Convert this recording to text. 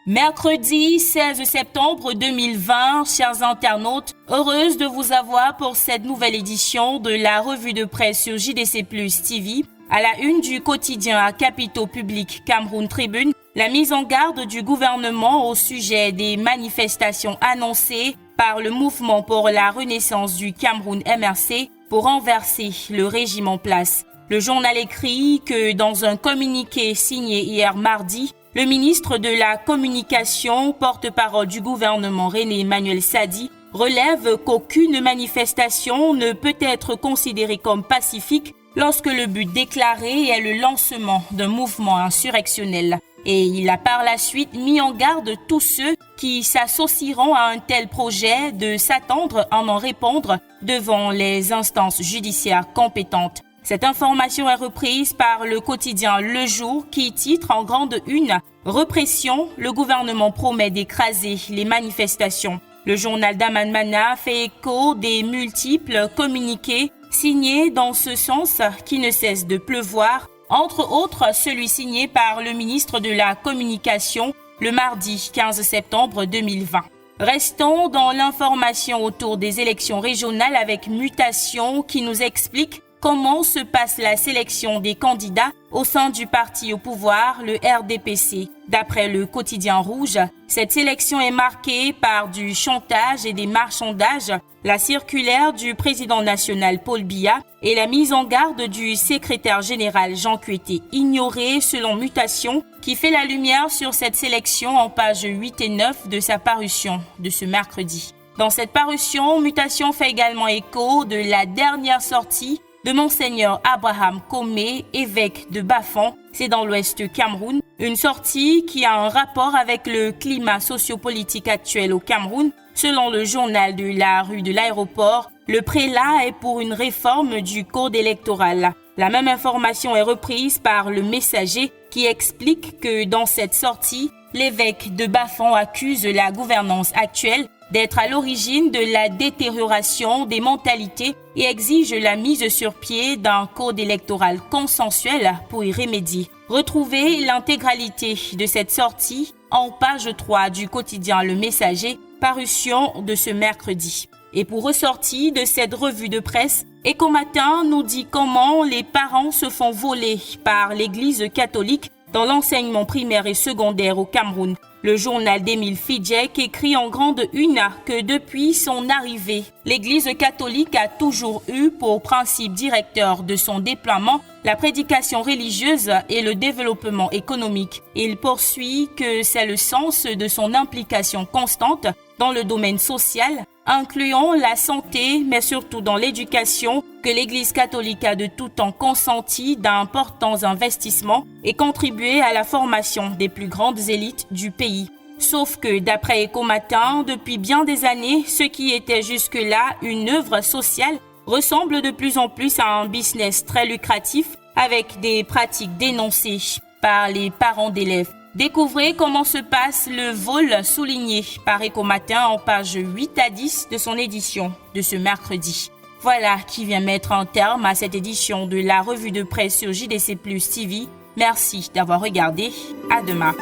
Mercredi 16 septembre 2020, chers internautes, heureuse de vous avoir pour cette nouvelle édition de la revue de presse sur JDC Plus TV. À la une du quotidien à capitaux publics Cameroun Tribune, la mise en garde du gouvernement au sujet des manifestations annoncées par le mouvement pour la renaissance du Cameroun MRC pour renverser le régime en place. Le journal écrit que dans un communiqué signé hier mardi, le ministre de la Communication, porte-parole du gouvernement René Emmanuel Sadi, relève qu'aucune manifestation ne peut être considérée comme pacifique lorsque le but déclaré est le lancement d'un mouvement insurrectionnel. Et il a par la suite mis en garde tous ceux qui s'associeront à un tel projet de s'attendre à en répondre devant les instances judiciaires compétentes. Cette information est reprise par le quotidien Le Jour qui titre en grande une « Répression, le gouvernement promet d'écraser les manifestations ». Le journal d'Aman Mana fait écho des multiples communiqués signés dans ce sens qui ne cesse de pleuvoir, entre autres celui signé par le ministre de la Communication le mardi 15 septembre 2020. Restons dans l'information autour des élections régionales avec Mutation qui nous explique comment se passe la sélection des candidats au sein du parti au pouvoir, le RDPC. D'après le quotidien Rouge, cette sélection est marquée par du chantage et des marchandages, la circulaire du président national Paul Biya et la mise en garde du secrétaire général Jean Kueté ignorée selon Mutation qui fait la lumière sur cette sélection en pages 8 et 9 de sa parution de ce mercredi. Dans cette parution, Mutation fait également écho de la dernière sortie de Monseigneur Abraham Komé, évêque de Bafang, c'est dans l'ouest Cameroun, une sortie qui a un rapport avec le climat sociopolitique actuel au Cameroun. Selon le journal de la rue de l'aéroport, le prélat est pour une réforme du code électoral. La même information est reprise par le Messager qui explique que dans cette sortie, l'évêque de Bafang accuse la gouvernance actuelle d'être à l'origine de la détérioration des mentalités et exige la mise sur pied d'un code électoral consensuel pour y remédier. Retrouvez l'intégralité de cette sortie en page 3 du quotidien Le Messager, parution de ce mercredi. Et pour ressortir de cette revue de presse, Echo Matin nous dit comment les parents se font voler par l'Église catholique dans l'enseignement primaire et secondaire au Cameroun. Le journal d'Émile Fidjek écrit en grande une que depuis son arrivée, l'Église catholique a toujours eu pour principe directeur de son déploiement la prédication religieuse et le développement économique. Il poursuit que c'est le sens de son implication constante dans le domaine social, incluant la santé, mais surtout dans l'éducation, que l'Église catholique a de tout temps consenti d'importants investissements et contribué à la formation des plus grandes élites du pays. Sauf que, d'après Echo Matin, depuis bien des années, ce qui était jusque-là une œuvre sociale ressemble de plus en plus à un business très lucratif avec des pratiques dénoncées par les parents d'élèves. Découvrez comment se passe le vol souligné par Echo Matin en pages 8 à 10 de son édition de ce mercredi. Voilà qui vient mettre un terme à cette édition de la revue de presse sur JDC Plus TV. Merci d'avoir regardé. À demain.